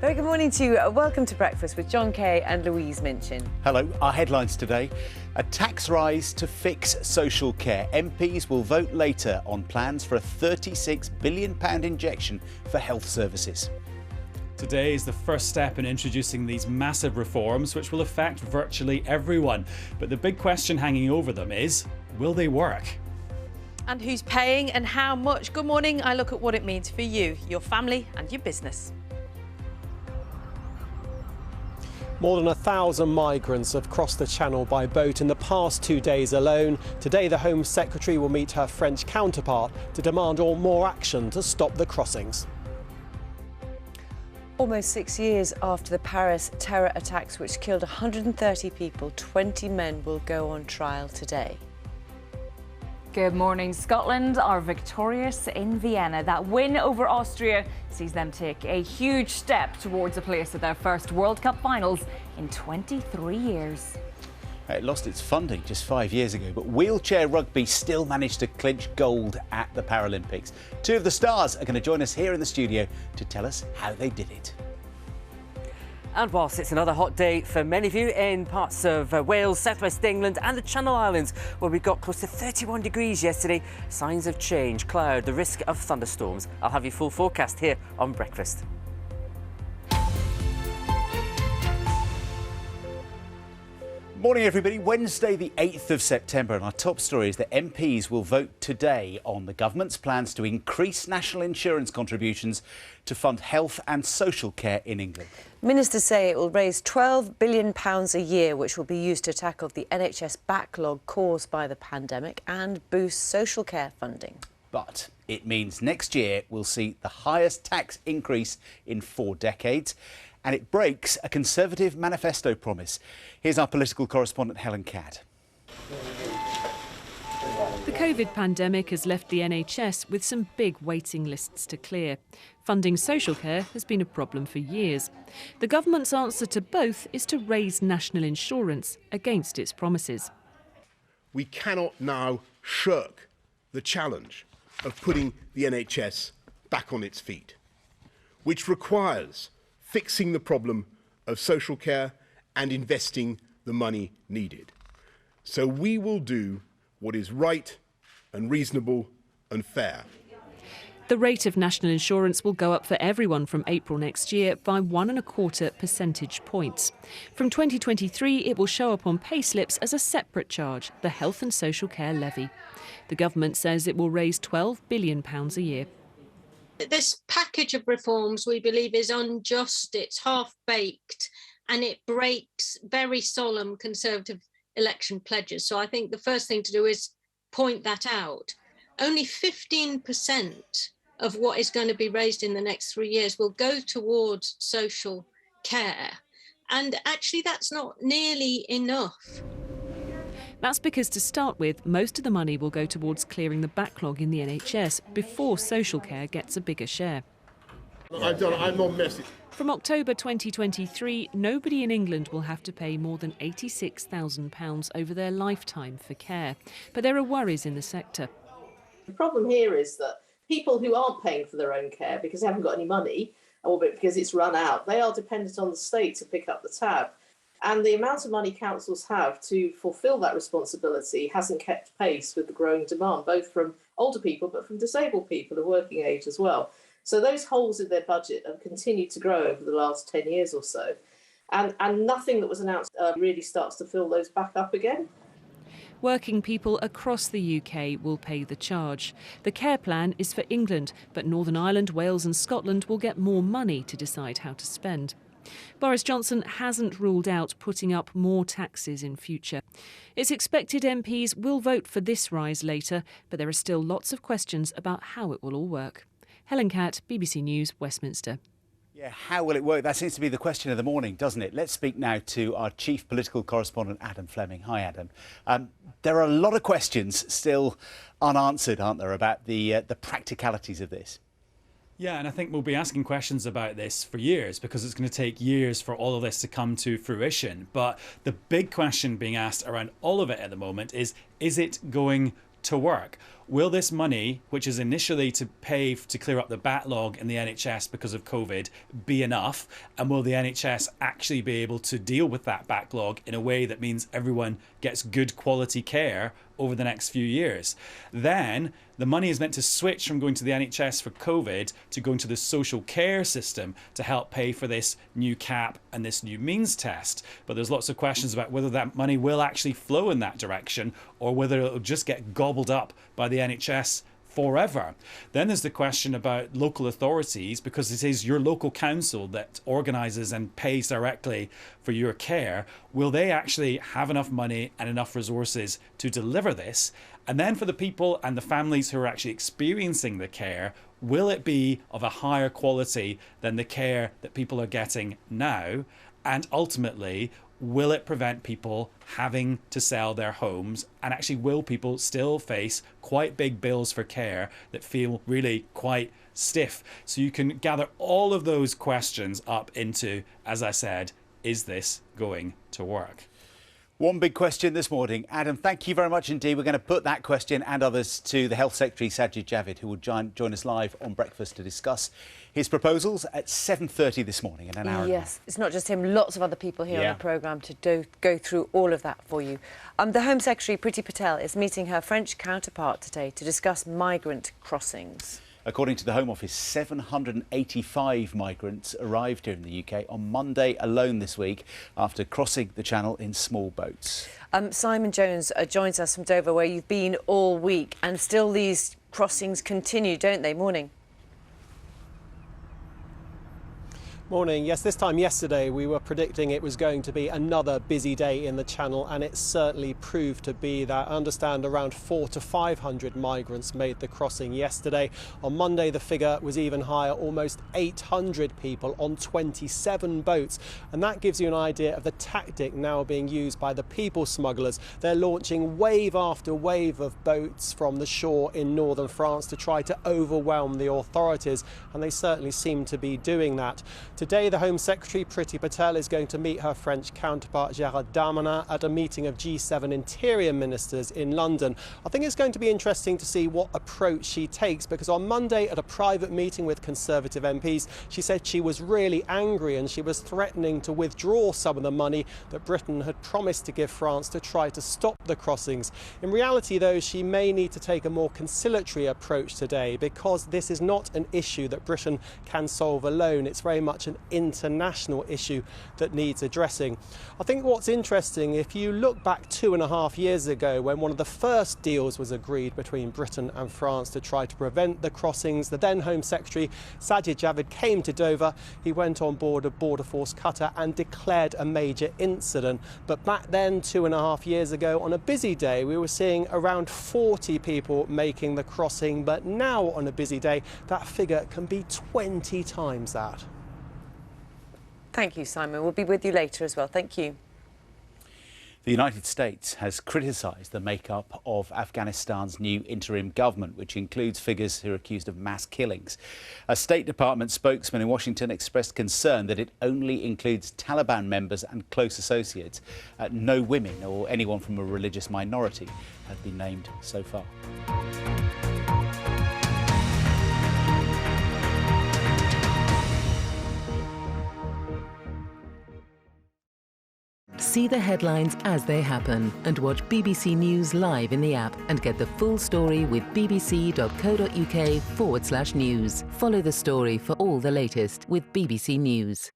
Very good morning to you. Welcome to Breakfast with John Kay and Louise Minchin. Hello. Our headlines today. A tax rise to fix social care. MPs will vote later on plans for a £36 billion injection for health services. Today is the first step in introducing these massive reforms which will affect virtually everyone. But the big question hanging over them is, will they work? And who's paying and how much? Good morning. I look at what it means for you, your family and your business. More than 1,000 migrants have crossed the Channel by boat in the past 2 days alone. Today, the Home Secretary will meet her French counterpart to demand more action to stop the crossings. Almost 6 years after the Paris terror attacks which killed 130 people, 20 men will go on trial today. Good morning. Scotland are victorious in Vienna. That win over Austria sees them take a huge step towards a place at their first World Cup finals in 23 years. It lost its funding just 5 years ago, but wheelchair rugby still managed to clinch gold at the Paralympics. Two of the stars are going to join us here in the studio to tell us how they did it. And whilst it's another hot day for many of you in parts of Wales, southwest England and the Channel Islands, where we got close to 31 degrees yesterday, signs of change, cloud, the risk of thunderstorms. I'll have your full forecast here on Breakfast. Morning everybody, Wednesday the 8th of September, and our top story is that MPs will vote today on the government's plans to increase national insurance contributions to fund health and social care in England. Ministers say it will raise £12 billion a year, which will be used to tackle the NHS backlog caused by the pandemic and boost social care funding. But it means next year we'll see the highest tax increase in 4 decades. And it breaks a Conservative manifesto promise. Here's our political correspondent Helen Cadd. The COVID pandemic has left the NHS with some big waiting lists to clear. Funding social care has been a problem for years. The government's answer to both is to raise national insurance against its promises. We cannot now shirk the challenge of putting the NHS back on its feet, which requires fixing the problem of social care and investing the money needed. So we will do what is right and reasonable and fair. The rate of national insurance will go up for everyone from April next year by 1.25 percentage points. From 2023, it will show up on payslips as a separate charge, the Health and Social Care Levy. The government says it will raise £12 billion a year. This package of reforms, we believe, is unjust, it's half-baked, and it breaks very solemn Conservative election pledges. So I think the first thing to do is point that out. Only 15% of what is going to be raised in the next 3 years will go towards social care. And actually, that's not nearly enough. That's because, to start with, most of the money will go towards clearing the backlog in the NHS before social care gets a bigger share. I'm not messing. From October 2023, nobody in England will have to pay more than £86,000 over their lifetime for care. But there are worries in the sector. The problem here is that people who aren't paying for their own care because they haven't got any money, or because it's run out, they are dependent on the state to pick up the tab. And the amount of money councils have to fulfil that responsibility hasn't kept pace with the growing demand, both from older people, but from disabled people of working age as well. So those holes in their budget have continued to grow over the last 10 years or so. And nothing that was announced really starts to fill those back up again. Working people across the UK will pay the charge. The care plan is for England, but Northern Ireland, Wales and Scotland will get more money to decide how to spend. Boris Johnson hasn't ruled out putting up more taxes in future. It's expected MPs will vote for this rise later, but there are still lots of questions about how it will all work. Helen Catt, BBC News, Westminster. Yeah, how will it work? That seems to be the question of the morning, doesn't it? Let's speak now to our chief political correspondent, Adam Fleming. Hi, Adam. There are a lot of questions still unanswered, aren't there, about the practicalities of this? Yeah, and I think we'll be asking questions about this for years because it's going to take years for all of this to come to fruition. But the big question being asked around all of it at the moment is it going to work? Will this money, which is initially to pay to clear up the backlog in the NHS because of COVID, be enough? And will the NHS actually be able to deal with that backlog in a way that means everyone gets good quality care over the next few years? Then the money is meant to switch from going to the NHS for COVID to going to the social care system to help pay for this new cap and this new means test. But there's lots of questions about whether that money will actually flow in that direction or whether it'll just get gobbled up by the NHS forever. Then there's the question about local authorities, because it is your local council that organises and pays directly for your care. Will they actually have enough money and enough resources to deliver this? And then for the people and the families who are actually experiencing the care, will it be of a higher quality than the care that people are getting now? And ultimately, will it prevent people having to sell their homes? And actually, will people still face quite big bills for care that feel really quite stiff? So you can gather all of those questions up into, as I said, is this going to work? One big question this morning. Adam, thank you very much indeed. We're going to put that question and others to the Health Secretary, Sajid Javid, who will join us live on Breakfast to discuss his proposals at 7:30 this morning in an hour. Yes, it's not just him, lots of other people here on the programme to go through all of that for you. The Home Secretary, Priti Patel, is meeting her French counterpart today to discuss migrant crossings. According to the Home Office, 785 migrants arrived here in the UK on Monday alone this week after crossing the Channel in small boats. Simon Jones joins us from Dover, where you've been all week, and still these crossings continue, don't they? Morning. Morning. Yes, this time yesterday we were predicting it was going to be another busy day in the Channel, and it certainly proved to be that. I understand around 400 to 500 migrants made the crossing yesterday. On Monday the figure was even higher, almost 800 people on 27 boats, and that gives you an idea of the tactic now being used by the people smugglers. They're launching wave after wave of boats from the shore in northern France to try to overwhelm the authorities, and they certainly seem to be doing that. Today, the Home Secretary, Priti Patel, is going to meet her French counterpart, Gérald Darmanin, at a meeting of G7 interior ministers in London. I think it's going to be interesting to see what approach she takes, because on Monday, at a private meeting with Conservative MPs, she said she was really angry and she was threatening to withdraw some of the money that Britain had promised to give France to try to stop the crossings. In reality, though, she may need to take a more conciliatory approach today, because this is not an issue that Britain can solve alone. It's very much an international issue that needs addressing. I think what's interesting, if you look back 2.5 years ago, when one of the first deals was agreed between Britain and France to try to prevent the crossings, the then Home Secretary Sajid Javid came to Dover. He went on board a border force cutter and declared a major incident. But back then, 2.5 years ago, on a busy day, we were seeing around 40 people making the crossing. But now, on a busy day, that figure can be 20 times that. Thank you, Simon. We'll be with you later as well. Thank you. The United States has criticised the makeup of Afghanistan's new interim government, which includes figures who are accused of mass killings. A State Department spokesman in Washington expressed concern that it only includes Taliban members and close associates. No women or anyone from a religious minority have been named so far. See the headlines as they happen and watch BBC News live in the app and get the full story with bbc.co.uk/news. Follow the story for all the latest with BBC News.